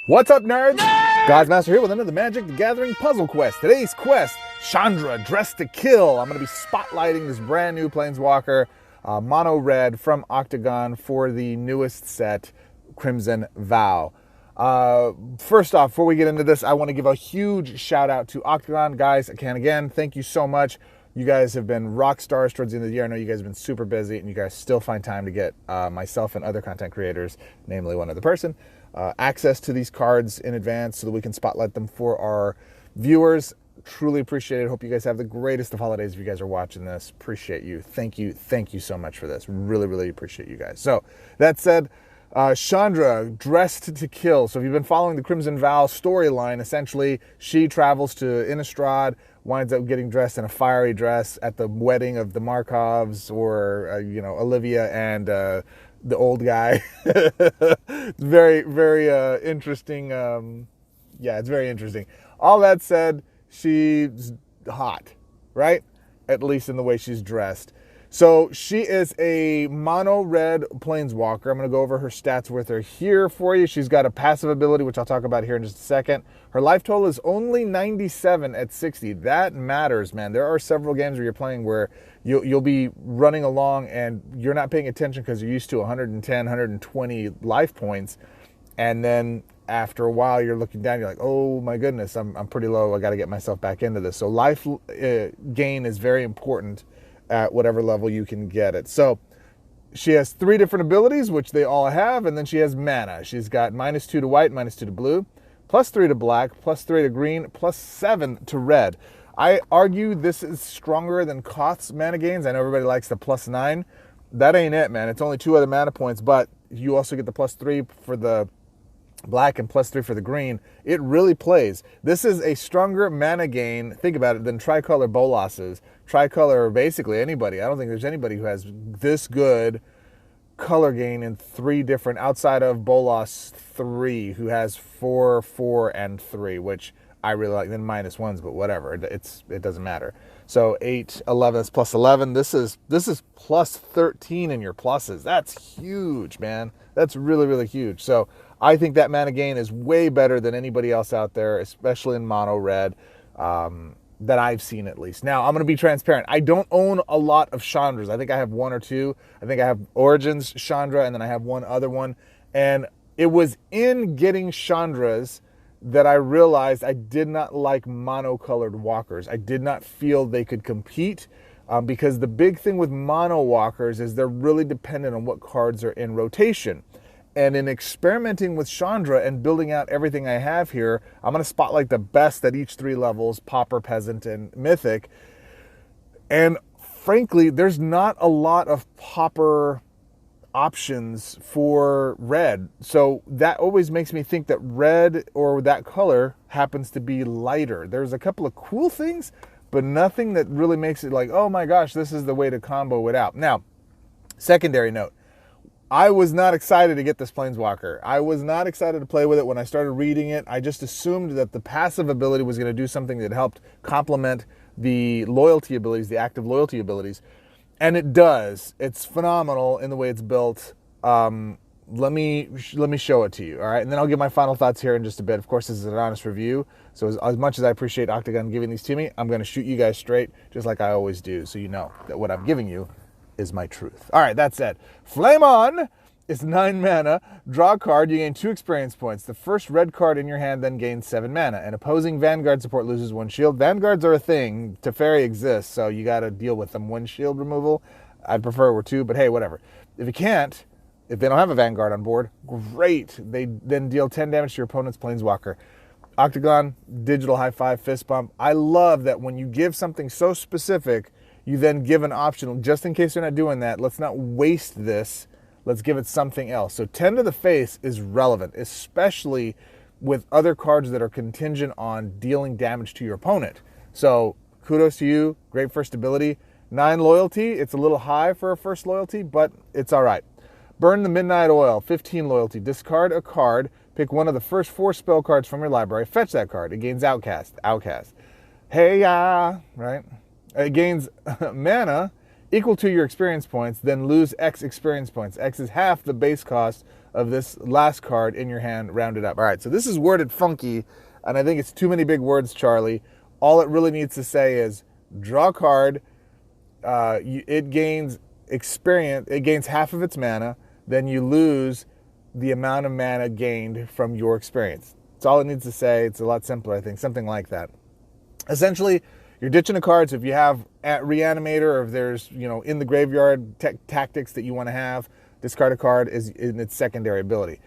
What's up, nerds? God's Master here with another Magic the Gathering puzzle quest. Today's quest, Chandra, Dressed to Kill. I'm going to be spotlighting this brand new Planeswalker, mono red from Octagon for the newest set, Crimson Vow. First off, before we get into this, I want to give a huge shout out to Octagon. Guys, again, thank you so much. You guys have been rock stars towards the end of the year. I know you guys have been super busy, and you guys still find time to get myself and other content creators, namely one other person, access to these cards in advance so that we can spotlight them for our viewers. Truly appreciate it. Hope you guys have the greatest of holidays if you guys are watching this. Appreciate you. Thank you so much for this. Really appreciate you guys. So that said, Chandra, Dressed to Kill. So if you've been following the Crimson Vow storyline, essentially she travels to Innistrad, winds up getting dressed in a fiery dress at the wedding of the Markovs, or Olivia and the old guy. It's very interesting. Yeah, it's very interesting. All that said, she's hot, right? At least in the way she's dressed. So she is a mono red Planeswalker. I'm going to go over her stats with her here for you. She's got a passive ability, which I'll talk about here in just a second. Her life total is only 97 at 60. That matters, man. There are several games where you're playing where you'll be running along and you're not paying attention because you're used to 110, 120 life points. And then after a while, you're looking down, you're like, oh my goodness, I'm pretty low. I got to get myself back into this. So life gain is very important at whatever level you can get it. So she has 3 different abilities, which they all have, and then she has mana. She's got -2 to white, -2 to blue, +3 to black, +3 to green, +7 to red. I argue this is stronger than Koth's mana gains. I know everybody likes the +9. That ain't it, man. It's only 2 other mana points, but you also get the +3 for the black and +3 for the green. It really plays. This is a stronger mana gain, think about it, than Tricolor Bolas's. Tricolor, basically anybody. I don't think there's anybody who has this good color gain in 3 different, outside of Bolas 3, who has 4, 4, and 3, which I really like. Then -1s, but whatever. It doesn't matter. So 8, 11, that's +11. This is +13 in your pluses. That's huge, man. That's really huge. So I think that mana gain is way better than anybody else out there, especially in mono red, that I've seen at least. Now, I'm going to be transparent. I don't own a lot of Chandras. I think I have 1 or 2. I think I have Origins Chandra, and then I have one other one. And it was in getting Chandras that I realized I did not like mono-colored walkers. I did not feel they could compete, because the big thing with mono walkers is they're really dependent on what cards are in rotation. And in experimenting with Chandra and building out everything I have here, I'm going to spotlight the best at each 3 levels, Pauper, Peasant, and Mythic. And frankly, there's not a lot of Pauper options for red. So that always makes me think that red, or that color, happens to be lighter. There's a couple of cool things, but nothing that really makes it like, oh my gosh, this is the way to combo it out. Now, secondary note. I was not excited to get this Planeswalker. I was not excited to play with it when I started reading it. I just assumed that the passive ability was going to do something that helped complement the loyalty abilities, the active loyalty abilities. And it does. It's phenomenal in the way it's built. Let me show it to you, all right? And then I'll give my final thoughts here in just a bit. Of course, this is an honest review. So as much as I appreciate Octagon giving these to me, I'm going to shoot you guys straight, just like I always do, so you know that what I'm giving you is my truth. All right, that said, Flame On is 9 mana. Draw a card, you gain 2 experience points. The first red card in your hand then gains 7 mana. And opposing Vanguard support loses 1 shield. Vanguards are a thing. Teferi exists, so you got to deal with them. 1 shield removal. I'd prefer it were 2, but hey, whatever. If you can't, if they don't have a Vanguard on board, great. They then deal 10 damage to your opponent's Planeswalker. Octagon, digital high five, fist bump. I love that when you give something so specific, you then give an option, just in case you're not doing that. Let's not waste this. Let's give it something else. So 10 to the face is relevant, especially with other cards that are contingent on dealing damage to your opponent. So kudos to you. Great first ability. 9 loyalty. It's a little high for a first loyalty, but it's all right. Burn the Midnight Oil. 15 loyalty. Discard a card. Pick one of the first 4 spell cards from your library. Fetch that card. It gains outcast. Outcast. Hey-YAH, right? It gains mana. equal to your experience points, then lose X experience points. X is half the base cost of this last card in your hand, rounded up. All right, so this is worded funky, and I think it's too many big words, Charlie. All it really needs to say is draw a card, it gains experience, it gains half of its mana, then you lose the amount of mana gained from your experience. That's all it needs to say. It's a lot simpler, I think, something like that. Essentially, you're ditching a card, so if you have Reanimator, or if there's, in the graveyard tactics that you want to have, discard a card is in its secondary ability.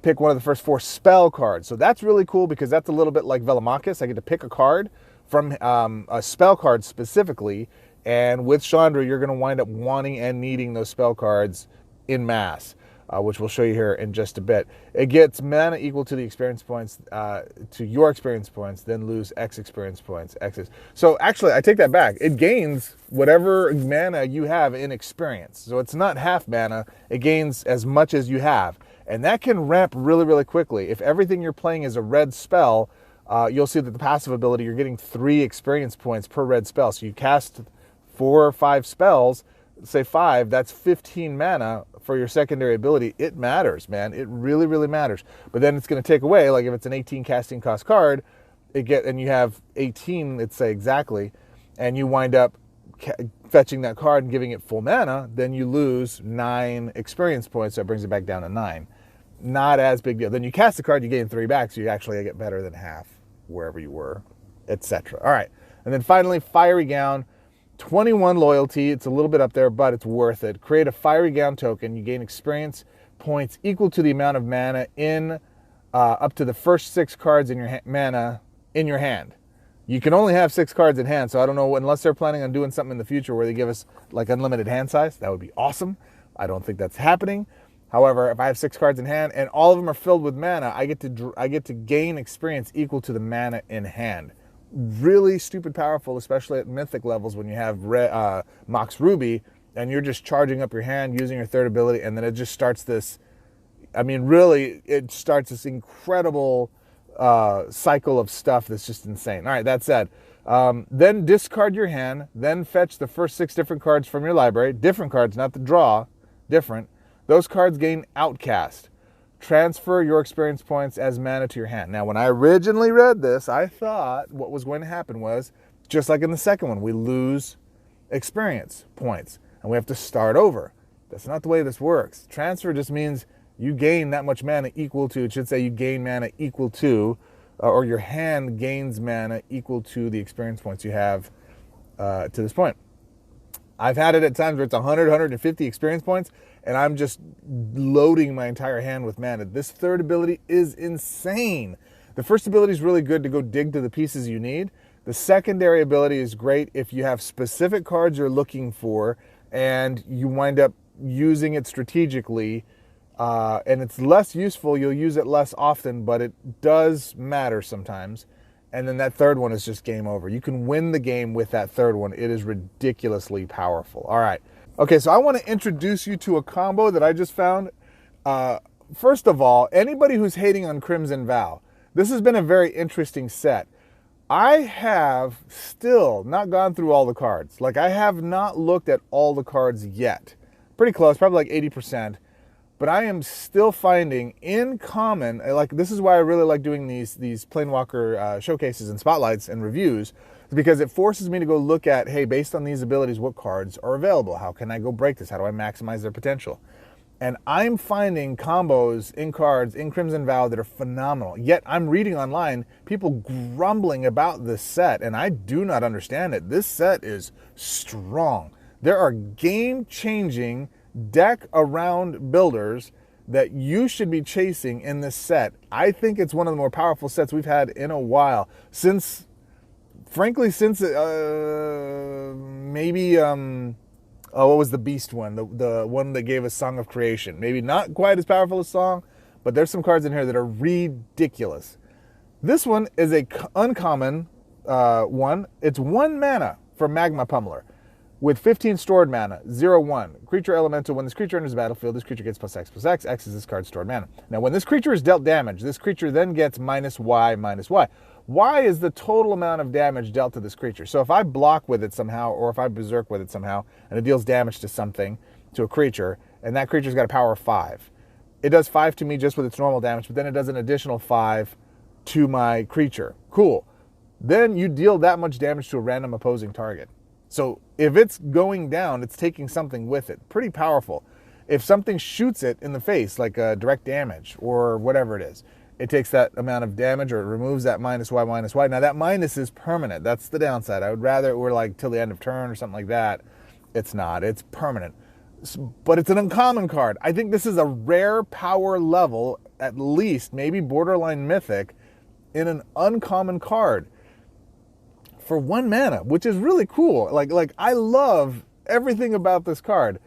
Pick one of the first 4 spell cards. So that's really cool because that's a little bit like Velomachus. I get to pick a card from a spell card specifically, and with Chandra, you're going to wind up wanting and needing those spell cards in mass, which we'll show you here in just a bit. It gets mana equal to the experience points, to your experience points, then lose X experience points. X's. So actually, I take that back. It gains whatever mana you have in experience. So it's not half mana. It gains as much as you have. And that can ramp really, really quickly. If everything you're playing is a red spell, you'll see that the passive ability, you're getting 3 experience points per red spell. So you cast 4 or 5 spells, say 5, that's 15 mana for your secondary ability. It matters, man. It really, really matters. But then it's going to take away, like if it's an 18 casting cost card, and you have 18, let's say exactly, and you wind up fetching that card and giving it full mana, then you lose 9 experience points. So it brings it back down to 9. Not as big deal. Then you cast the card, you gain 3 back, so you actually get better than half wherever you were, etc. All right. And then finally, Fiery Gown. 21 loyalty, it's a little bit up there, but it's worth it. Create a Fiery Gown token. You gain experience points equal to the amount of mana in up to the first 6 cards in your mana in your hand. You can only have 6 cards in hand, so I don't know, unless they're planning on doing something in the future where they give us like unlimited hand size. That would be awesome. I don't think that's happening. However, if I have 6 cards in hand and all of them are filled with mana, I get to gain experience equal to the mana in hand. Really stupid powerful, especially at Mythic levels when you have Mox Ruby and you're just charging up your hand using your 3rd ability, and then it just starts this, really, it starts this incredible cycle of stuff that's just insane. All right, that said, then discard your hand, then fetch the first 6 different cards from your library, different cards, not the draw, different. Those cards gain outcast. Transfer your experience points as mana to your hand. Now, when I originally read this, I thought what was going to happen was, just like in the second one, we lose experience points and we have to start over. That's not the way this works. Transfer just means you gain that much mana equal to, it should say you gain mana equal to, or your hand gains mana equal to the experience points you have to this point. I've had it at times where it's 100, 150 experience points, and I'm just loading my entire hand with mana. This 3rd ability is insane. The first ability is really good to go dig to the pieces you need. The secondary ability is great if you have specific cards you're looking for and you wind up using it strategically, and it's less useful. You'll use it less often, but it does matter sometimes. And then that 3rd one is just game over. You can win the game with that 3rd one. It is ridiculously powerful. All right. Okay, so I want to introduce you to a combo that I just found. First of all, anybody who's hating on Crimson Vow, this has been a very interesting set. I have still not gone through all the cards. Like, I have not looked at all the cards yet. Pretty close, probably like 80%. But I am still finding in common, like, this is why I really like doing these Planeswalker showcases and spotlights and reviews, because it forces me to go look at, hey, based on these abilities, what cards are available? How can I go break this? How do I maximize their potential? And I'm finding combos in cards in Crimson Vow that are phenomenal. Yet I'm reading online people grumbling about this set, and I do not understand it. This set is strong. There are game-changing deck around builders that you should be chasing in this set. I think it's one of the more powerful sets we've had in a while. Frankly, since maybe what was the Beast one? The one that gave us Song of Creation. Maybe not quite as powerful as Song, but there's some cards in here that are ridiculous. This one is a uncommon one. It's 1 mana for Magma Pummeler. With 15 stored mana, 0/1. Creature elemental, when this creature enters the battlefield, this creature gets +X+X. X is this card's stored mana. Now, when this creature is dealt damage, this creature then gets -Y/Y. Y is the total amount of damage dealt to this creature. So if I block with it somehow, or if I berserk with it somehow, and it deals damage to something, to a creature, and that creature's got a power of 5, it does 5 to me just with its normal damage, but then it does an additional 5 to my creature. Cool. Then you deal that much damage to a random opposing target. So if it's going down, it's taking something with it. Pretty powerful. If something shoots it in the face, like direct damage or whatever it is, it takes that amount of damage, or it removes that -Y. Now that minus is permanent. That's the downside. I would rather it were like till the end of turn or something like that. It's not. It's permanent. But it's an uncommon card. I think this is a rare power level, at least, maybe borderline mythic, in an uncommon card for 1 mana, which is really cool. Like I love everything about this card,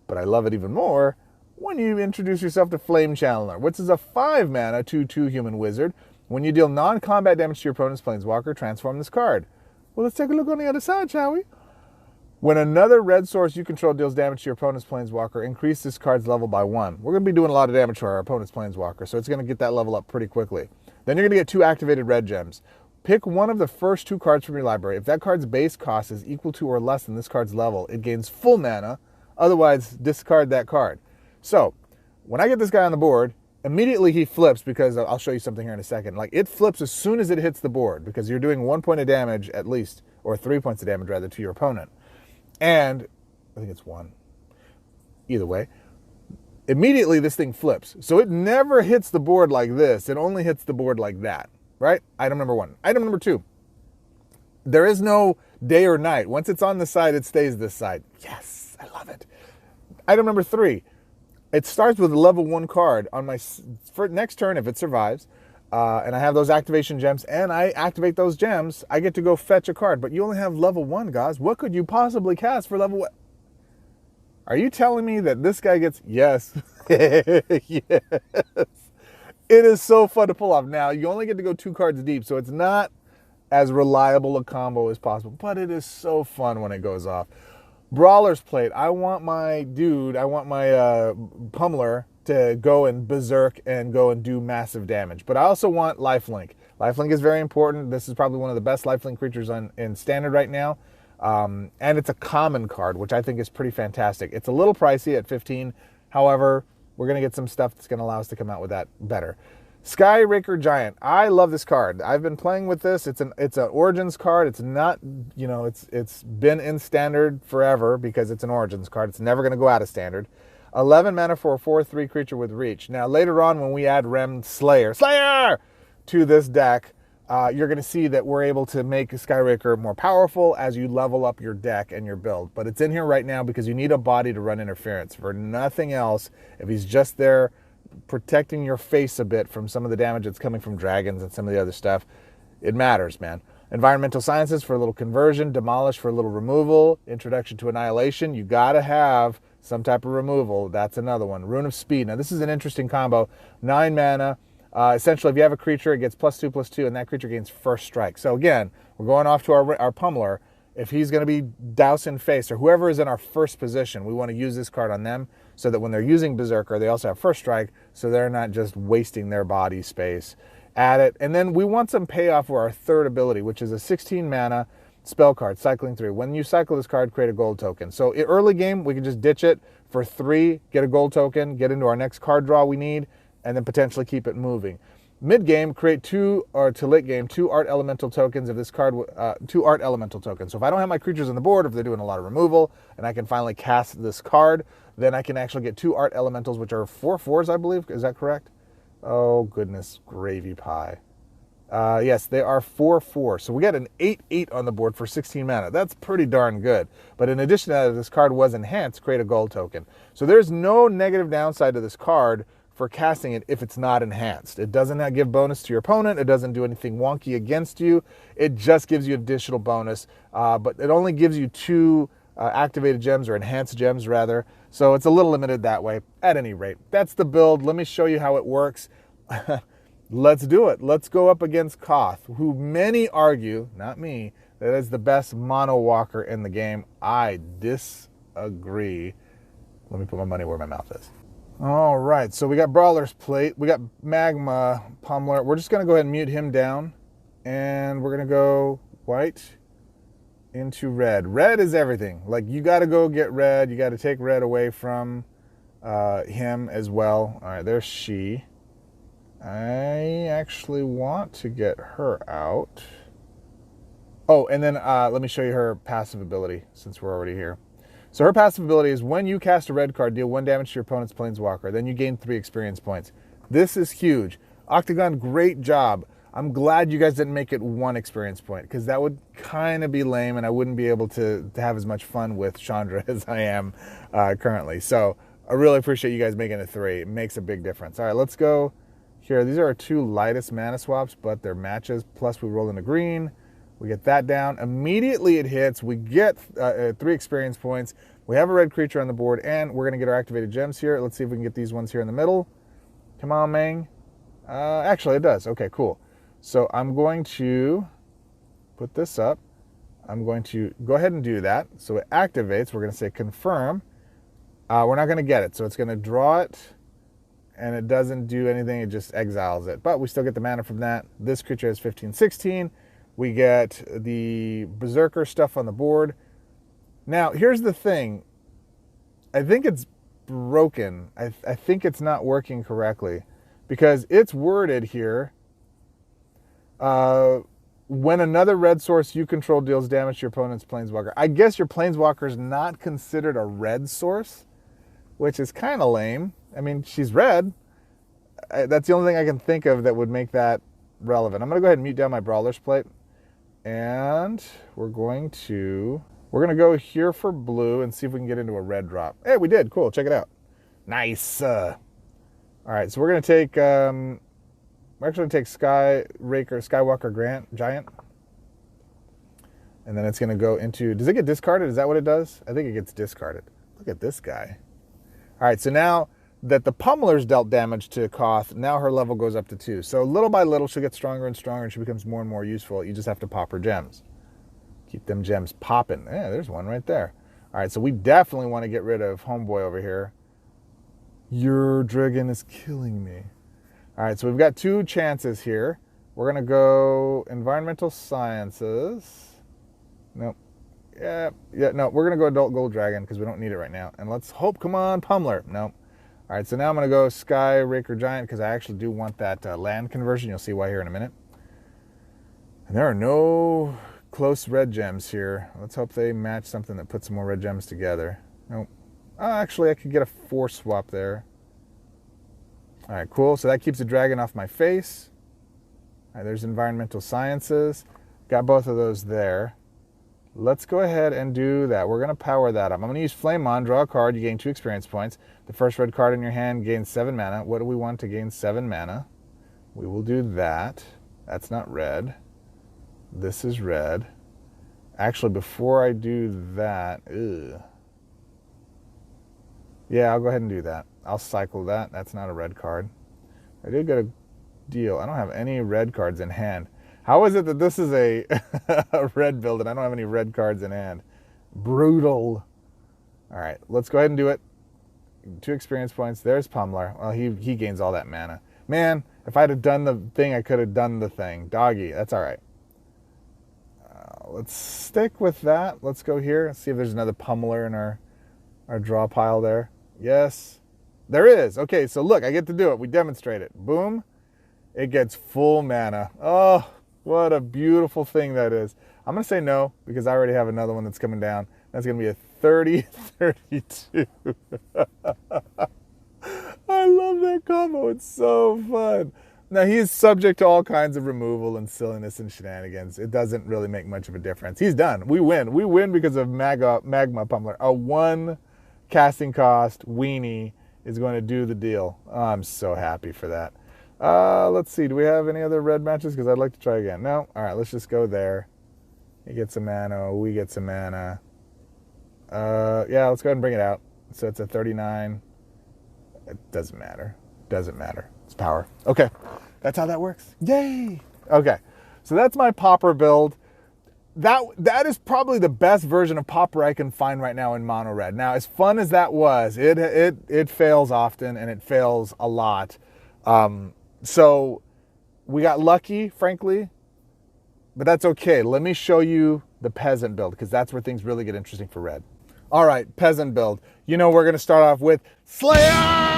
but I love it even more when you introduce yourself to Flame Channeler, which is a 5 mana 2/2 human wizard. When you deal non-combat damage to your opponent's planeswalker, transform this card. Well, let's take a look on the other side, shall we? When another red source you control deals damage to your opponent's planeswalker, increase this card's level by 1. We're going to be doing a lot of damage to our opponent's planeswalker, so it's going to get that level up pretty quickly. Then you're going to get 2 activated red gems. Pick one of the first 2 cards from your library. If that card's base cost is equal to or less than this card's level, it gains full mana. Otherwise, discard that card. So, when I get this guy on the board, immediately he flips, because I'll show you something here in a second. Like, it flips as soon as it hits the board, because you're doing 1 point of damage at least, or 3 points of damage rather, to your opponent. And I think it's 1. Either way, immediately this thing flips. So it never hits the board like this. It only hits the board like that, right? Item number 1. Item number 2. There is no day or night. Once it's on the side, it stays this side. Yes, I love it. Item number 3. It starts with a level 1 card on my for next turn if it survives. And I have those activation gems, and I activate those gems, I get to go fetch a card. But you only have level 1, guys. What could you possibly cast for level 1? Are you telling me that this guy gets... Yes. Yes. It is so fun to pull off. Now, you only get to go 2 cards deep, so it's not as reliable a combo as possible. But it is so fun when it goes off. Brawler's Plate. I want my dude, I want my pummeler to go and berserk and go and do massive damage. But I also want lifelink. Lifelink is very important. This is probably one of the best lifelink creatures in Standard right now. And it's a common card, which I think is pretty fantastic. It's a little pricey at 15. However, we're going to get some stuff that's going to allow us to come out with that better. Skyraker Giant. I love this card. I've been playing with this. It's an Origins card. It's not, you know, it's been in Standard forever because it's an Origins card. It's never going to go out of Standard. 11 mana for a 4/3 creature with reach. Now, later on when we add Rem Slayer to this deck, you're going to see that we're able to make Skyraker more powerful as you level up your deck and your build. But it's in here right now because you need a body to run interference. For nothing else, if he's just there protecting your face a bit from some of the damage that's coming from dragons and some of the other stuff, it matters, man. Environmental Sciences for a little conversion, Demolish for a little removal, Introduction to Annihilation. You got to have some type of removal. That's another one. Rune of Speed. Now, this is an interesting combo. 9 mana. Essentially, if you have a creature, it gets +2/+2, and that creature gains first strike. So again, we're going off to our pummeler. If he's going to be dousing face, or whoever is in our first position, we want to use this card on them so that when they're using Berserker, they also have first strike, so they're not just wasting their body space at it. And then we want some payoff for our third ability, which is a 16 mana spell card, cycling 3. When you cycle this card, create a gold token. So in early game, we can just ditch it for 3, get a gold token, get into our next card draw we need, and then potentially keep it moving. Mid-game, create 2, or to late game, 2 art elemental tokens of this card, 2 art elemental tokens. So if I don't have my creatures on the board, if they're doing a lot of removal, and I can finally cast this card, then I can actually get 2 art elementals, which are 4/4s, I believe. Is that correct? Oh, goodness, gravy pie. Yes, they are 4/4. So we got an 8/8 on the board for 16 mana. That's pretty darn good. But in addition to that, if this card was enhanced, create a gold token. So there's no negative downside to this card for casting it if it's not enhanced. It doesn't give bonus to your opponent. It doesn't do anything wonky against you. It just gives you additional bonus. But it only gives you 2 activated gems, or enhanced gems rather. So it's a little limited that way. At any rate, that's the build. Let me show you how it works. Let's do it. Let's go up against Koth, who many argue, not me, that is the best mono walker in the game. I disagree. Let me put my money where my mouth is. All right, so we got Brawler's Plate. We got Magma Pummeler. We're just going to go ahead and mute him down. And we're going to go white into red. Red is everything. Like, you got to go get red. You got to take red away from him as well. All right, there's she. I actually want to get her out. Oh, and then let me show you her passive ability since we're already here. So her passive ability is when you cast a red card, deal 1 damage to your opponent's Planeswalker. Then you gain 3 experience points. This is huge. Octagon, great job. I'm glad you guys didn't make it 1 experience point, because that would kind of be lame and I wouldn't be able to have as much fun with Chandra as I am currently. So I really appreciate you guys making it 3. It makes a big difference. All right, let's go here. These are our 2 lightest mana swaps, but they're matches. Plus we roll in a green. We get that down. Immediately it hits. We get 3 experience points. We have a red creature on the board, and we're going to get our activated gems here. Let's see if we can get these ones here in the middle. Come on, Mang. Actually, it does. Okay, cool. So I'm going to put this up. I'm going to go ahead and do that. So it activates. We're going to say confirm. We're not going to get it. So it's going to draw it, and it doesn't do anything. It just exiles it. But we still get the mana from that. This creature has 15, 16. We get the Berserker stuff on the board. Now, here's the thing. I think it's broken. I think it's not working correctly, because it's worded here. When another red source you control deals damage to your opponent's Planeswalker. I guess your Planeswalker's not considered a red source, which is kind of lame. I mean, she's red. That's the only thing I can think of that would make that relevant. I'm going to go ahead and mute down my Brawler's Plate. And we're going to go here for blue and see if we can get into a red drop. Hey, we did. Cool. Check it out. Nice. All right, so we're going to take... we're actually going to take Skywalker Giant. And then it's going to go into... Does it get discarded? Is that what it does? I think it gets discarded. Look at this guy. All right, so now that the Pummeler's dealt damage to Koth, now her level goes up to 2. So little by little, she'll get stronger and stronger, and she becomes more and more useful. You just have to pop her gems. Keep them gems popping. Yeah, there's one right there. All right, so we definitely want to get rid of Homeboy over here. Your dragon is killing me. All right, so we've got 2 chances here. We're going to go Environmental Sciences. Nope. Yeah, no, we're going to go Adult Gold Dragon because we don't need it right now. And let's hope, come on, Pummeler. Nope. All right, so now I'm going to go Skyraker Giant because I actually do want that land conversion. You'll see why here in a minute. And there are no close red gems here. Let's hope they match something that puts some more red gems together. Nope. Oh, actually, I could get a 4 swap there. All right, cool. So that keeps the dragon off my face. All right, there's Environmental Sciences. Got both of those there. Let's go ahead and do that. We're going to power that up. I'm going to use Flame On, draw a card. You gain 2 experience points. The first red card in your hand gains 7 mana. What do we want to gain 7 mana? We will do that. That's not red. This is red. Actually, before I do that, yeah, I'll go ahead and do that. I'll cycle that. That's not a red card. I did get a deal. I don't have any red cards in hand. How is it that this is a, a red build and I don't have any red cards in hand? Brutal. All right, let's go ahead and do it. 2 experience points. There's Pummeler. Well, he gains all that mana. Man, if I'd have done the thing, I could have done the thing. Doggy, that's all right. Let's stick with that. Let's go here and see if there's another Pummeler in our draw pile there. Yes, there is. Okay, so look, I get to do it. We demonstrate it. Boom. It gets full mana. Oh, what a beautiful thing that is. I'm going to say no because I already have another one that's coming down. That's going to be a 30-32. I love that combo. It's so fun. Now, he's subject to all kinds of removal and silliness and shenanigans. It doesn't really make much of a difference. He's done. We win. We win because of Magma Pummeler. A 1 casting cost weenie is going to do the deal. Oh, I'm so happy for that. Let's see. Do we have any other red matches? Because I'd like to try again. No? All right, let's just go there. He gets some mana. We get some mana. Yeah, let's go ahead and bring it out. So it's a 39. It doesn't matter. Doesn't matter. It's power. Okay. That's how that works. Yay! Okay. So that's my Pauper build. That is probably the best version of Pauper I can find right now in mono red. Now, as fun as that was, it fails often and it fails a lot. So we got lucky, frankly. but that's okay. Let me show you the Peasant build, because that's where things really get interesting for red. All right, Peasant build. You know, we're going to start off with Slayer!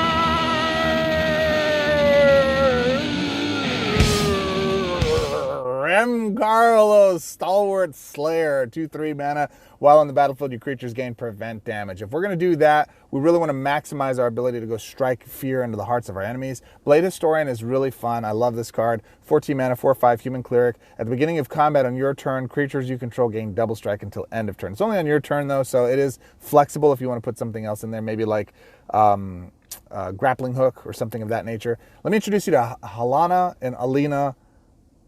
Carlos, Stalwart Slayer, 2/3 mana. While on the battlefield, your creatures gain prevent damage. If we're going to do that, we really want to maximize our ability to go strike fear into the hearts of our enemies. Blade Historian is really fun. I love this card. 14 mana, 4/5 human cleric. At the beginning of combat on your turn, creatures you control gain double strike until end of turn. It's only on your turn though, so it is flexible if you want to put something else in there, maybe like grappling hook or something of that nature. Let me introduce you to Halana and Alina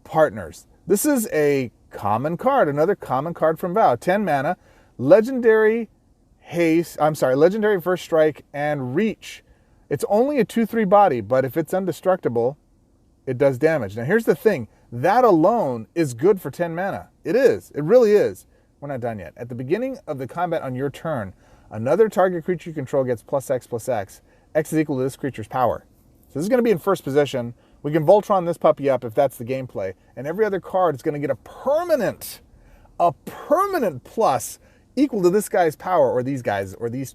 Partners. This is a common card, another common card from WoW. 10 mana, legendary legendary first strike and reach. It's only a 2/3 body, but if it's indestructible, it does damage. Now here's the thing, that alone is good for 10 mana. It is, it really is. We're not done yet. At the beginning of the combat on your turn, another target creature you control gets +X/+X. X is equal to this creature's power. So this is going to be in first position. We can Voltron this puppy up if that's the gameplay. And every other card is going to get a permanent plus equal to this guy's power, or these guys, or these,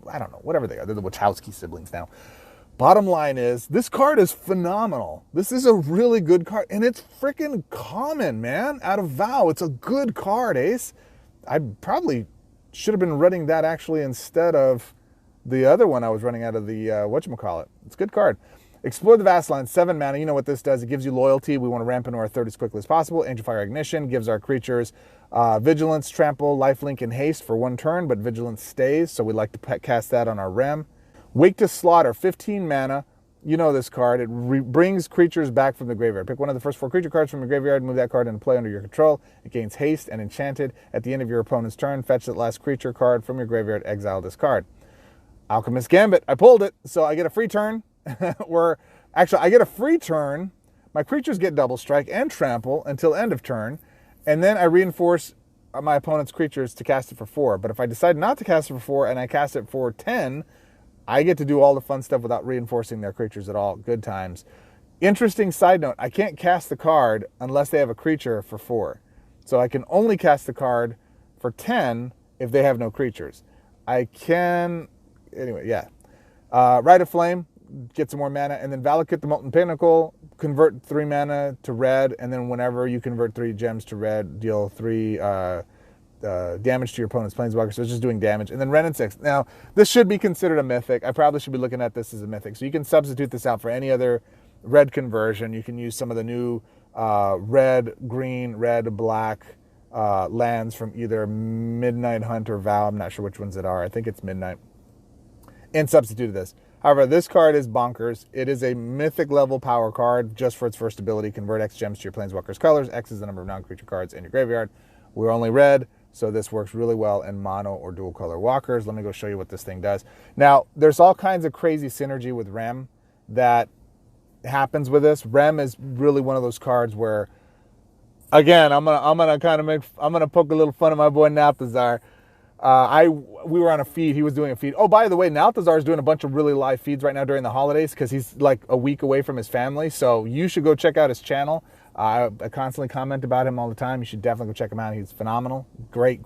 I don't know, whatever they are. They're the Wachowski siblings now. Bottom line is, this card is phenomenal. This is a really good card, and it's freaking common, man. Out of WoW, it's a good card, Ace. I probably should have been running that actually instead of the other one I was running out of the, whatchamacallit. It's a good card. Explore the Vastland, 7 mana. You know what this does. It gives you loyalty. We want to ramp into our third as quickly as possible. Angel Fire Ignition gives our creatures Vigilance, Trample, Lifelink, and Haste for 1 turn, but Vigilance stays, so we like to cast that on our Rem. Wake to Slaughter, 15 mana. You know this card. It brings creatures back from the graveyard. Pick one of the first 4 creature cards from your graveyard, move that card into play under your control. It gains Haste and Enchanted. At the end of your opponent's turn, fetch that last creature card from your graveyard, exile this card. Alchemist Gambit. I pulled it, so I get a free turn. Actually, I get a free turn. My creatures get double strike and trample until end of turn, and then I reinforce my opponent's creatures to cast it for 4. But if I decide not to cast it for 4 and I cast it for 10, I get to do all the fun stuff without reinforcing their creatures at all. Good times. Interesting side note, I can't cast the card unless they have a creature for 4. So I can only cast the card for 10 if they have no creatures. I can, anyway, yeah. Rite of Flame. Get some more mana, and then Valakut the Molten Pinnacle, convert 3 mana to red, and then whenever you convert 3 gems to red, deal 3 damage to your opponent's Planeswalker, so it's just doing damage. And then Ren and 6. Now, this should be considered a Mythic. I probably should be looking at this as a Mythic. So you can substitute this out for any other red conversion. You can use some of the new red, green, red, black lands from either Midnight Hunt or Vow. I'm not sure which ones it are. I think it's Midnight. And substitute this. However, this card is bonkers. It is a Mythic level power card just for its first ability. Convert X gems to your Planeswalker's colors. X is the number of non-creature cards in your graveyard. We're only red, so this works really well in mono or dual color walkers. Let me go show you what this thing does. Now, there's all kinds of crazy synergy with Rem that happens with this. Rem is really one of those cards where, again, I'm gonna poke a little fun at my boy Nalthazar. We were on a feed. He was doing a feed. Oh, by the way, Nalthazar is doing a bunch of really live feeds right now during the holidays because he's like a week away from his family. So you should go check out his channel. I constantly comment about him all the time. You should definitely go check him out. He's phenomenal. Great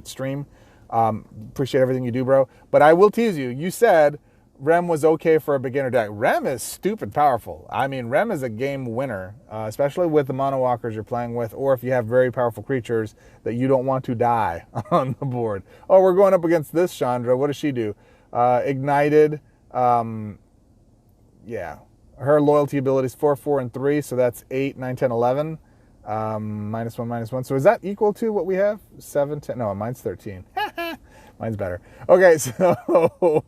stream. Appreciate everything you do, bro. But I will tease you. You said Rem was okay for a beginner deck. Rem is stupid powerful. I mean, Rem is a game winner, especially with the mono walkers you're playing with, or if you have very powerful creatures that you don't want to die on the board. Oh, we're going up against this Chandra. What does she do? Ignited. Yeah. Her loyalty ability is 4, 4, and 3, so that's 8, 9, 10, 11. -1. So is that equal to what we have? 7, 10. No, mine's 13. Mine's better. Okay, so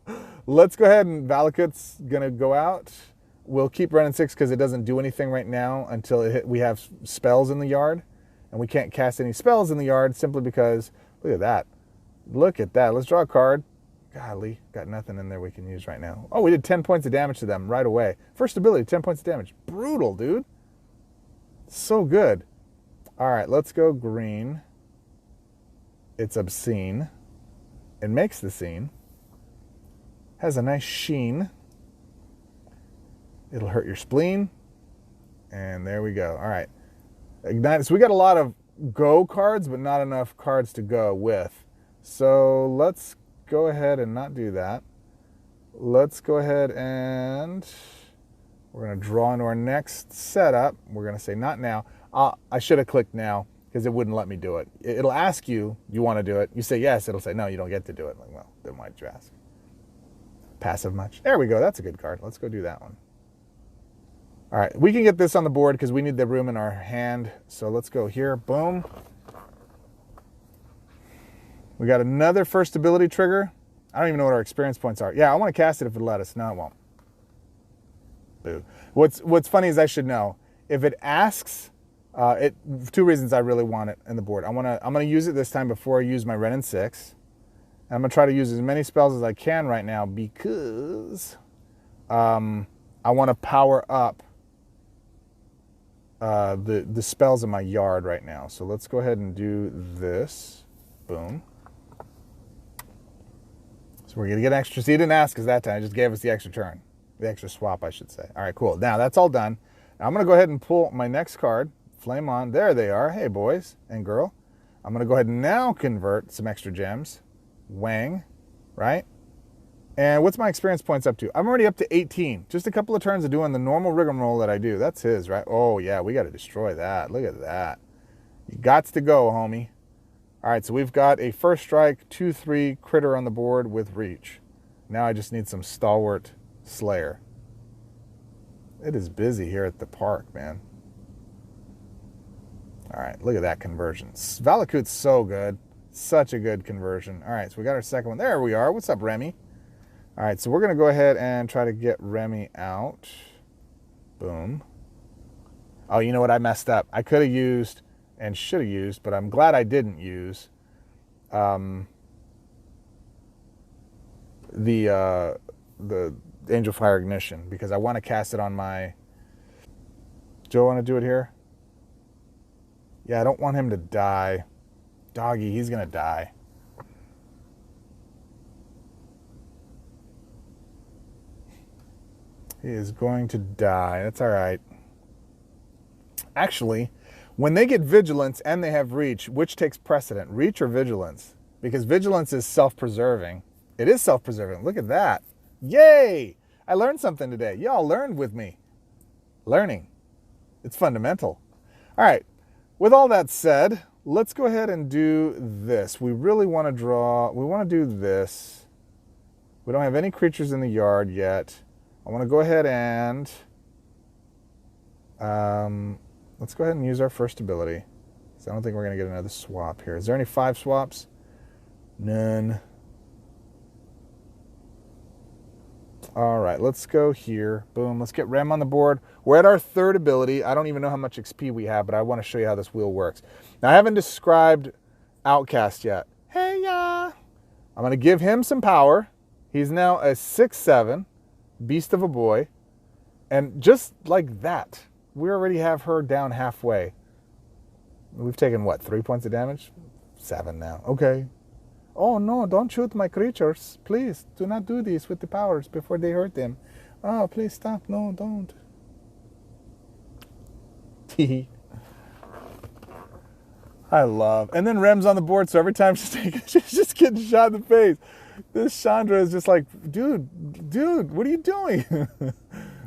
let's go ahead and Valakut's going to go out. We'll keep Ren and 6 because it doesn't do anything right now until we have spells in the yard. And we can't cast any spells in the yard simply because, look at that. Look at that. Let's draw a card. Golly, got nothing in there we can use right now. Oh, we did 10 points of damage to them right away. First ability, 10 points of damage. Brutal, dude. So good. All right, let's go green. It's obscene. It makes the scene. Has a nice sheen. It'll hurt your spleen. And there we go. All right. Ignite. So we got a lot of go cards, but not enough cards to go with. So let's go ahead and not do that. Let's go ahead and we're going to draw into our next setup. We're going to say not now. I should have clicked now because it wouldn't let me do it. It'll ask you, you want to do it? You say yes, it'll say no, you don't get to do it. Like, well, then why'd you ask? Passive much? There we go. That's a good card. Let's go do that one. All right, we can get this on the board because we need the room in our hand. So let's go here. Boom. We got another first ability trigger. I don't even know what our experience points are. Yeah, I want to cast it if it'll let us. No, it won't. Boo. What's funny is I should know. If it asks, two reasons I really want it in the board. I'm gonna use it this time before I use my Ren and 6. And I'm gonna try to use as many spells as I can right now because I want to power up the spells in my yard right now. So let's go ahead and do this. Boom. So we're gonna get extra. See, he didn't ask us that time. He just gave us the extra turn. The extra swap, I should say. All right, cool. Now that's all done. Now I'm gonna go ahead and pull my next card. Flame on. There they are. Hey, boys and girl. I'm gonna go ahead and now convert some extra gems. Wang, right? And what's my experience points up to? I'm already up to 18. Just a couple of turns of doing the normal rigmarole that I do. That's his, right? Oh, yeah, we got to destroy that. Look at that. You gots to go, homie. All right, so we've got a first strike, 2/3 critter on the board with reach. Now I just need some stalwart slayer. It is busy here at the park, man. All right, look at that conversion. Valakut's so good. Such a good conversion. All right, so we got our second one. There we are. What's up, Remy? All right, so we're going to go ahead and try to get Remy out. Boom. Oh, you know what? I messed up. I could have used and should have used, but I'm glad I didn't use the Angel Fire Ignition because I want to cast it on my... Do I want to do it here? Yeah, I don't want him to die. Doggy, he's going to die. He is going to die. That's all right. Actually, when they get Vigilance and they have Reach, which takes precedent? Reach or Vigilance? Because Vigilance is self-preserving. It is self-preserving. Look at that. Yay! I learned something today. Y'all learned with me. Learning. It's fundamental. All right. With all that said, let's go ahead and do this. We really want to draw. We want to do this. We don't have any creatures in the yard yet. I want to go ahead and let's go ahead and use our first ability. So I don't think we're going to get another swap here. Is there any 5 swaps? None. All right, let's go here. Boom, let's get Rem on the board. We're at our third ability. I don't even know how much XP we have, but I want to show you how this wheel works. Now, I haven't described Outcast yet. Hey-YAH! I'm going to give him some power. He's now a 6/7. Beast of a boy. And just like that, we already have her down halfway. We've taken, what, 3 points of damage? 7 now. Okay. Oh, no, don't shoot my creatures. Please, do not do this with the powers before they hurt them. Oh, please stop. No, don't. I love. And then Rem's on the board, so every time she's just getting shot in the face. This Chandra is just like, dude, what are you doing?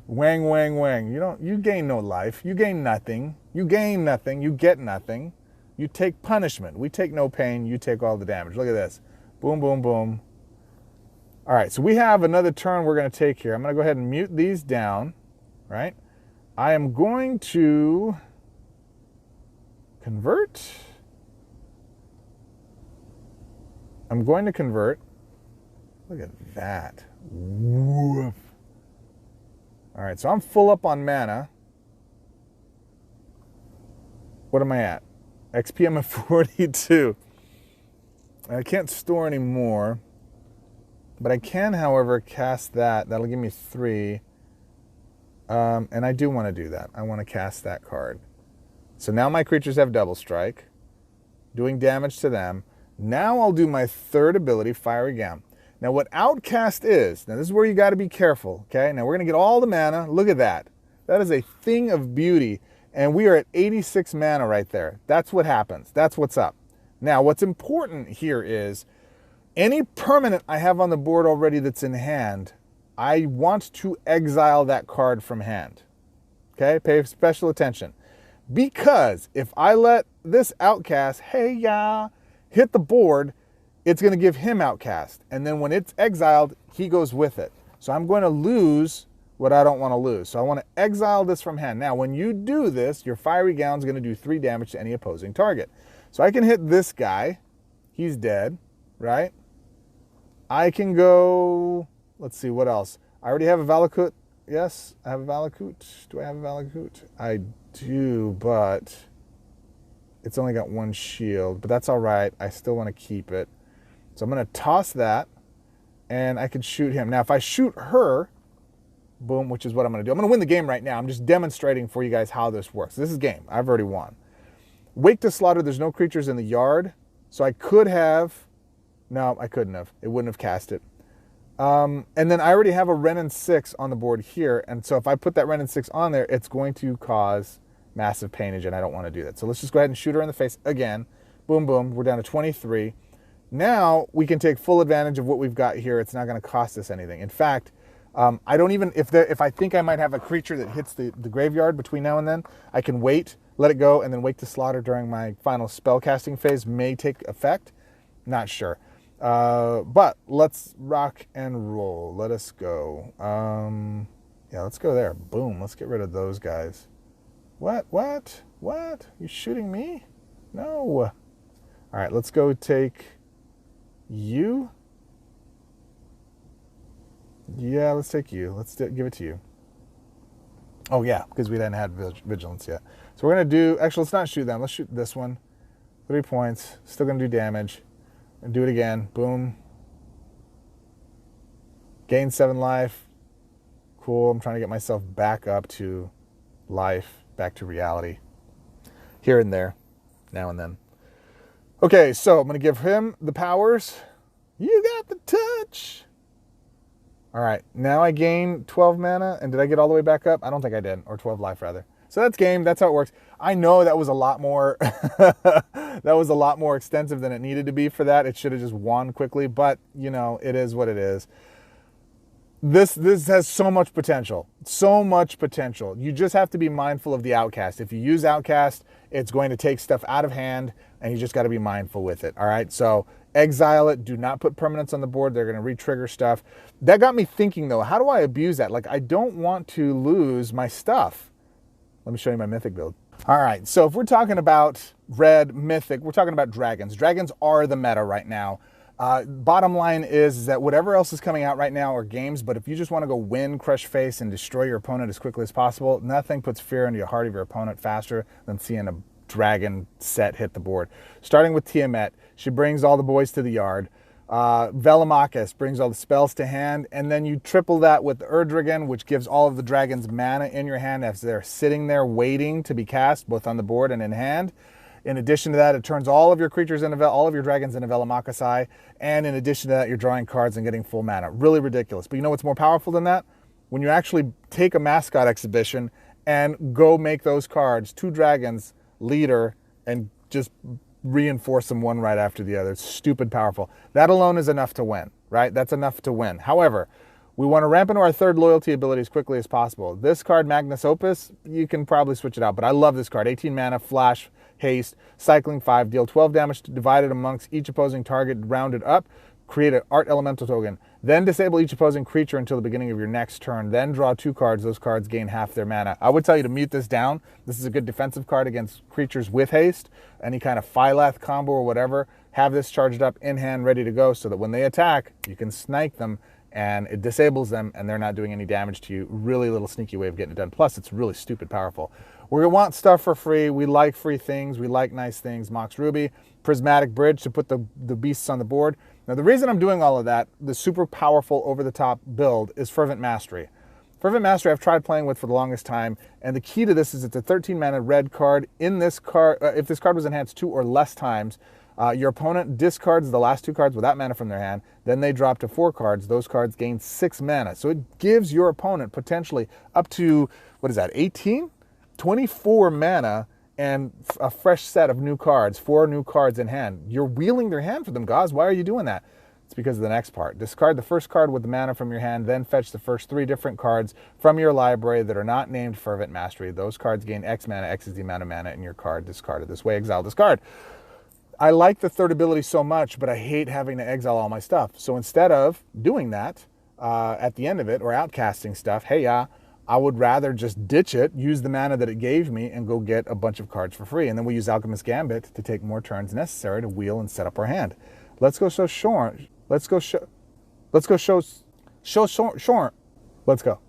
Wang, wang, wang. You gain no life. You gain nothing. You gain nothing. You get nothing. You take punishment. We take no pain. You take all the damage. Look at this. Boom, boom, boom. All right, so we have another turn we're going to take here. I'm going to go ahead and mute these down, right? I am going to convert. I'm going to convert. Look at that. Woof. All right, so I'm full up on mana. What am I at? XP, I'm at 42. I can't store any more, but I can, however, cast that. That'll give me 3. And I do want to do that. I want to cast that card. So now my creatures have double strike, doing damage to them. Now I'll do my third ability, Fiery Gown. Now what Outcast is, now this is where you got to be careful, okay? Now we're going to get all the mana. Look at that. That is a thing of beauty. And we are at 86 mana right there. That's what happens. That's what's up. Now, what's important here is any permanent I have on the board already that's in hand, I want to exile that card from hand. Okay, pay special attention. Because if I let this outcast, HEY-YAH, hit the board, it's going to give him outcast. And then when it's exiled, he goes with it. So I'm going to lose what I don't want to lose. So I want to exile this from hand. Now, when you do this, your Fiery Gown is going to do 3 damage to any opposing target. So I can hit this guy. He's dead, right? I can go, let's see, what else? I already have a Valakut. Yes, I have a Valakut. Do I have a Valakut? I do, but it's only got 1 shield. But that's all right. I still want to keep it. So I'm going to toss that, and I could shoot him. Now, if I shoot her, boom, which is what I'm going to do. I'm going to win the game right now. I'm just demonstrating for you guys how this works. This is game. I've already won. Wake to Slaughter, there's no creatures in the yard. So I could have, no, I couldn't have. It wouldn't have cast it. And then I already have a Wrenn and 6 on the board here. And so if I put that Wrenn and 6 on there, it's going to cause massive painage, and I don't want to do that. So let's just go ahead and shoot her in the face again. Boom, boom. We're down to 23. Now we can take full advantage of what we've got here. It's not going to cost us anything. In fact, I don't even, if I think I might have a creature that hits the graveyard between now and then, I can wait, let it go, and then Wake to Slaughter during my final spell casting phase may take effect. Not sure. But let's rock and roll. Let us go. Yeah, let's go there. Boom. Let's get rid of those guys. What? You shooting me? No. All right, let's go take you. Yeah, let's take you. Let's give it to you. Oh, yeah, because we didn't have vigilance yet. So we're going to do, actually, let's not shoot them. Let's shoot this one. 3 points. Still going to do damage. And do it again. Boom. Gain 7 life. Cool. I'm trying to get myself back up to life, back to reality. Here and there, now and then. Okay, so I'm going to give him the powers. You got the touch. All right, now I gain 12 mana, and did I get all the way back up? I don't think I did, or 12 life rather. So that's game. That's how it works. I know that was a lot more. That was a lot more extensive than it needed to be for that. It should have just won quickly, but you know, it is what it is. This has so much potential. So much potential. You just have to be mindful of the outcast. If you use outcast, it's going to take stuff out of hand, and you just got to be mindful with it. All right. So exile it. Do not put permanents on the board. They're going to re-trigger stuff. That got me thinking though. How do I abuse that? Like, I don't want to lose my stuff. Let me show you my Mythic build. All right, so if we're talking about red Mythic, we're talking about dragons. Dragons are the meta right now. Bottom line is that whatever else is coming out right now are games, but if you just want to go win, crush face, and destroy your opponent as quickly as possible, nothing puts fear into the heart of your opponent faster than seeing a dragon set hit the board. Starting with Tiamat, she brings all the boys to the yard. Velomachus brings all the spells to hand, and then you triple that with Erdrigan, which gives all of the dragons mana in your hand as they're sitting there waiting to be cast, both on the board and in hand. In addition to that, it turns all of your creatures into all of your dragons into Velomachus, and in addition to that, you're drawing cards and getting full mana. Really ridiculous. But you know what's more powerful than that? When you actually take a mascot exhibition and go make those cards, 2 dragons, leader, and just reinforce them one right after the other. It's stupid powerful. That alone is enough to win, right? That's enough to win. However, we want to ramp into our 3rd loyalty ability as quickly as possible. This card, Magnus Opus, you can probably switch it out, but I love this card. 18 mana, flash, haste, cycling 5, deal 12 damage divided amongst each opposing target, rounded up. Create an art elemental token. Then disable each opposing creature until the beginning of your next turn. Then draw 2 cards. Those cards gain half their mana. I would tell you to mute this down. This is a good defensive card against creatures with haste. Any kind of Phylath combo or whatever. Have this charged up in hand, ready to go, so that when they attack, you can snipe them and it disables them and they're not doing any damage to you. Really little sneaky way of getting it done. Plus, it's really stupid powerful. We're going to want stuff for free. We like free things. We like nice things. Mox Ruby, Prismatic Bridge to put the beasts on the board. Now, the reason I'm doing all of that, the super powerful over-the-top build, is Fervent Mastery. Fervent Mastery I've tried playing with for the longest time, and the key to this is it's a 13-mana red card. In this card, if this card was enhanced 2 or less times, your opponent discards the last 2 cards without mana from their hand. Then they drop to 4 cards. Those cards gain 6 mana. So it gives your opponent potentially up to, what is that, 18? 24 mana and a fresh set of new cards, 4 new cards in hand. You're wheeling their hand for them, Gauze. Why are you doing that? It's because of the next part. Discard the first card with the mana from your hand, then fetch the first 3 different cards from your library that are not named Fervent Mastery. Those cards gain X mana, X is the amount of mana in your card discarded. This way, exile this card. I like the third ability so much, but I hate having to exile all my stuff. So instead of doing that at the end of it, or outcasting stuff, hey-yah, I would rather just ditch it, use the mana that it gave me, and go get a bunch of cards for free. And then we use Alchemist Gambit to take more turns necessary to wheel and set up our hand. Let's go show Shorn. Let's go show Shorn. Let's go.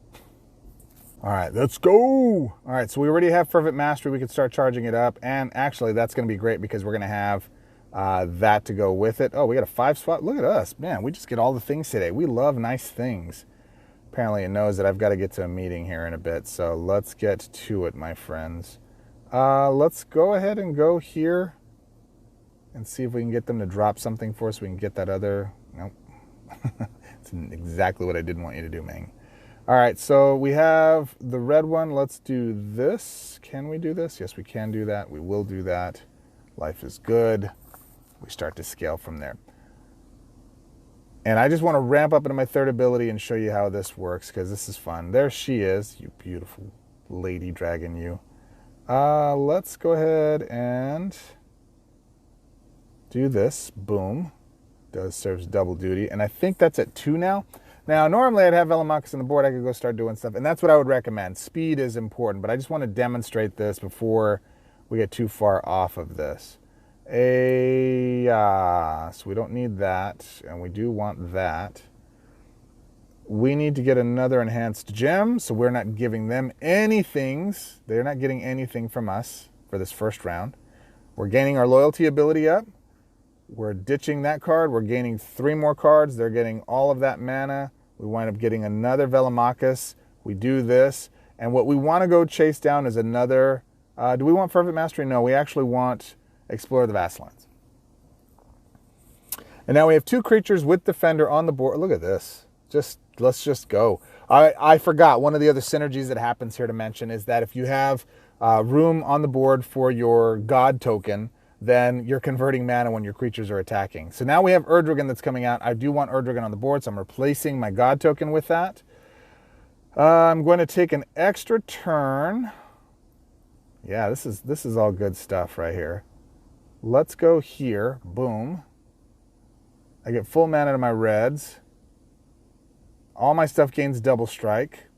All right, let's go. All right, so we already have Fervent Mastery. We can start charging it up. And actually, that's going to be great because we're going to have that to go with it. Oh, we got a 5 spot. Look at us. Man, we just get all the things today. We love nice things. Apparently it knows that I've got to get to a meeting here in a bit, so let's get to it, my friends. Let's go ahead and go here and see if we can get them to drop something for us. We can get that other... Nope. It's exactly what I didn't want you to do, Ming. All right, so we have the red one. Let's do this. Can we do this? Yes, we can do that. We will do that. Life is good. We start to scale from there. And I just want to ramp up into my third ability and show you how this works, because this is fun. There she is, you beautiful lady dragon, you. Let's go ahead and do this. Boom. Does serves double duty. And I think that's at 2 now. Now, normally I'd have Velomachus on the board. I could go start doing stuff. And that's what I would recommend. Speed is important, but I just want to demonstrate this before we get too far off of this. So we don't need that, and we do want that. We need to get another enhanced gem, so we're not giving them anything. They're not getting anything from us for this first round. We're gaining our loyalty ability up. We're ditching that card. We're gaining 3 more cards. They're getting all of that mana. We wind up getting another Velomachus. We do this, and what we want to go chase down is another... do we want Fervent Mastery? No, we actually want... Explore the Vastlands. And now we have 2 creatures with Defender on the board. Look at this. Let's just go. I forgot one of the other synergies that happens here to mention is that if you have room on the board for your God token, then you're converting mana when your creatures are attacking. So now we have Erdrigan that's coming out. I do want Erdrigan on the board, so I'm replacing my God token with that. I'm going to take an extra turn. Yeah, this is all good stuff right here. Let's go here. Boom. I get full mana to my reds. All my stuff gains double strike.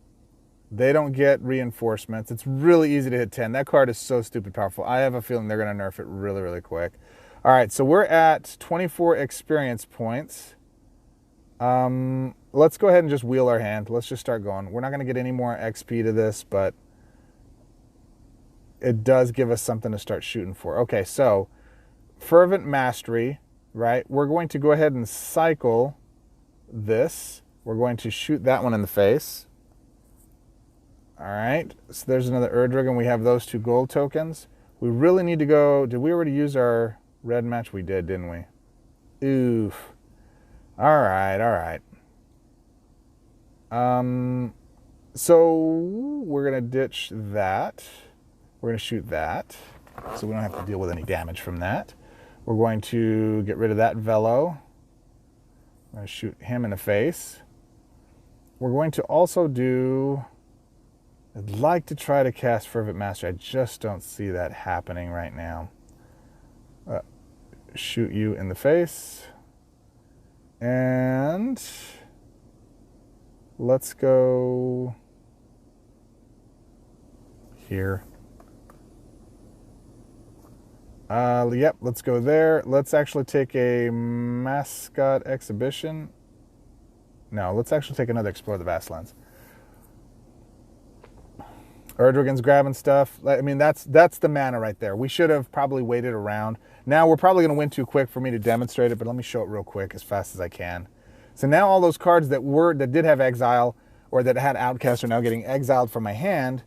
They don't get reinforcements. It's really easy to hit 10. That card is so stupid powerful. I have a feeling they're going to nerf it really, really quick. All right, so we're at 24 experience points. Let's go ahead and just wheel our hand. Let's just start going. We're not going to get any more XP to this, but it does give us something to start shooting for. Okay, so... Fervent Mastery, right? We're going to go ahead and cycle this. We're going to shoot that one in the face. All right. So there's another Erdrigan. We have those 2 gold tokens. We really need to go... Did we already use our red match? We did, didn't we? Oof. All right, all right. So we're going to ditch that. We're going to shoot that. So we don't have to deal with any damage from that. We're going to get rid of that Velo. I'm going to shoot him in the face. We're going to also do... I'd like to try to cast Fervent Mastery. I just don't see that happening right now. Shoot you in the face. And... let's go... here. Yep, let's go there. Let's actually take a mascot exhibition. No, let's actually take another Explore the Vastlands. Erdrigan's grabbing stuff. I mean, that's the mana right there. We should have probably waited around. Now, we're probably going to win too quick for me to demonstrate it, but let me show it real quick as fast as I can. So now all those cards that did have exile or that had outcast are now getting exiled from my hand.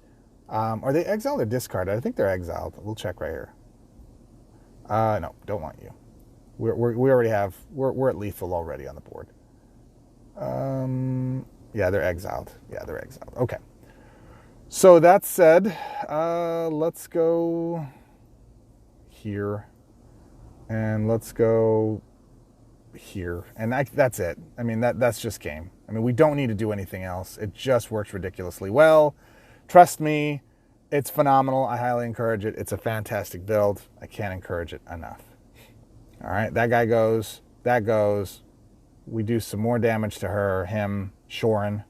Are they exiled or discarded? I think they're exiled. We'll check right here. No, don't want you. We already have, we're at lethal already on the board. Yeah, they're exiled. Yeah, they're exiled. Okay. So that said, let's go here, and let's go here, and that's it. I mean, that's just game. I mean, we don't need to do anything else. It just works ridiculously well. Trust me, it's phenomenal. I highly encourage it. It's a fantastic build. I can't encourage it enough. All right, that guy goes, that goes. We do some more damage to her, him, Shorin.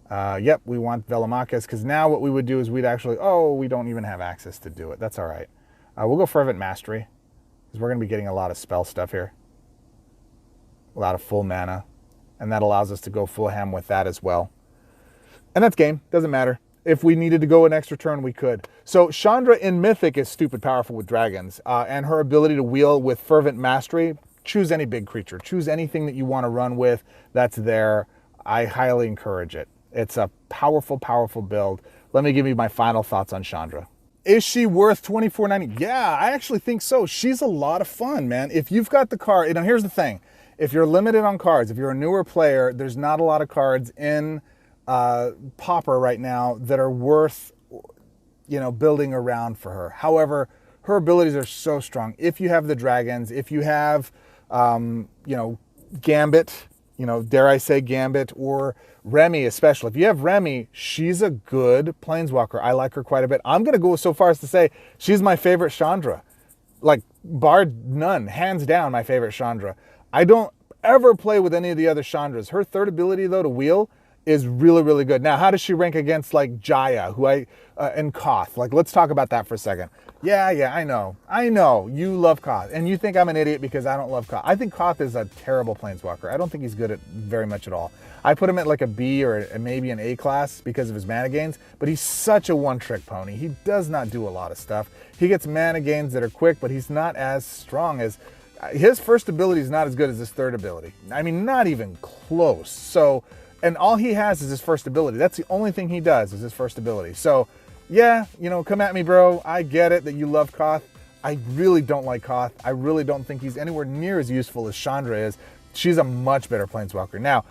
Yep, we want Velomachus, because now what we would do is we'd actually, oh, we don't even have access to do it. That's all right. We'll go Fervent Mastery, because we're going to be getting a lot of spell stuff here. A lot of full mana, and that allows us to go full ham with that as well. And that's game. Doesn't matter. If we needed to go an extra turn, we could. So Chandra in Mythic is stupid powerful with dragons, and her ability to wheel with Fervent Mastery. Choose any big creature. Choose anything that you want to run with that's there. I highly encourage it. It's a powerful, powerful build. Let me give you my final thoughts on Chandra. Is she worth $24.90? Yeah, I actually think so. She's a lot of fun, man. If you've got the card, you know, here's the thing. If you're limited on cards, if you're a newer player, there's not a lot of cards in Pauper right now that are worth, you know, building around for her. However, her abilities are so strong. If you have the dragons, if you have, you know, Gambit, you know, dare I say Gambit, or Remy especially. If you have Remy, she's a good Planeswalker. I like her quite a bit. I'm going to go so far as to say she's my favorite Chandra. Like, bar none, hands down my favorite Chandra. I don't ever play with any of the other Chandras. Her third ability, though, to wheel is really, really good. Now, how does she rank against, like, Jaya, who and Koth? Like, let's talk about that for a second. Yeah, I know. You love Koth, and you think I'm an idiot because I don't love Koth. I think Koth is a terrible Planeswalker. I don't think he's good at very much at all. I put him at like a B or maybe an A class because of his mana gains, but he's such a one-trick pony. He does not do a lot of stuff. He gets mana gains that are quick, but he's not as strong as... His first ability is not as good as his third ability. I mean, not even close. So, and all he has is his first ability. That's the only thing he does is his first ability. So, yeah, you know, come at me, bro. I get it that you love Koth. I really don't like Koth. I really don't think he's anywhere near as useful as Chandra is. She's a much better Planeswalker. Now,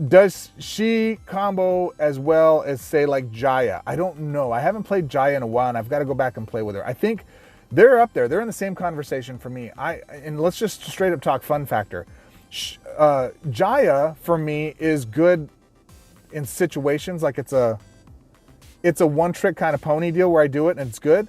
does she combo as well as, say, like Jaya? I don't know. I haven't played Jaya in a while, and I've got to go back and play with her. I think they're up there. They're in the same conversation for me. And let's just straight up talk fun factor. Jaya, for me, is good in situations like it's a one-trick kind of pony deal where I do it and it's good.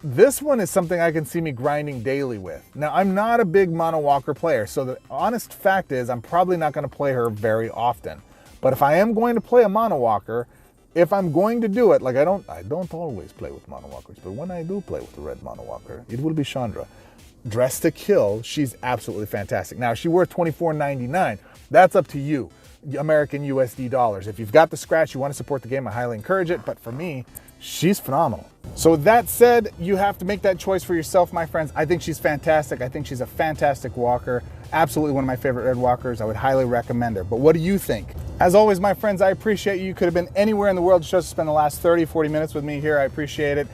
This one is something I can see me grinding daily with. Now, I'm not a big Mono Walker player, so the honest fact is I'm probably not going to play her very often. But if I am going to play a Mono Walker, if I'm going to do it, like I don't always play with Mono Walkers, but when I do play with the red Mono Walker, it will be Chandra. Dressed to kill, she's absolutely fantastic. Now, is she worth $24.99? That's up to you. American USD dollars. If you've got the scratch, you want to support the game, I highly encourage it. But for me, she's phenomenal. So with that said, you have to make that choice for yourself, my friends. I think she's fantastic. I think she's a fantastic walker. Absolutely one of my favorite red walkers. I would highly recommend her. But what do you think? As always, my friends, I appreciate you. You could have been anywhere in the world just to spend the last 30, 40 minutes with me here. I appreciate it.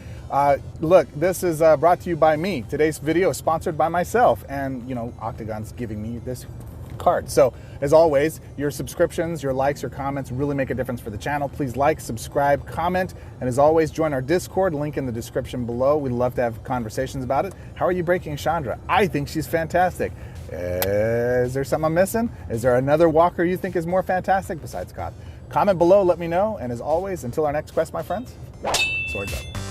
Look, this is brought to you by me. Today's video is sponsored by myself. And, you know, Octagon's giving me this card. So as always, your subscriptions, your likes, your comments really make a difference for the channel. Please like, subscribe, comment, and as always, join our Discord, link in the description below. We'd love to have conversations about it. How are you breaking Chandra? I think she's fantastic. Is there something I'm missing? Is there another walker you think is more fantastic besides Koth? Comment below, let me know, and as always, until our next quest, my friends, swords up.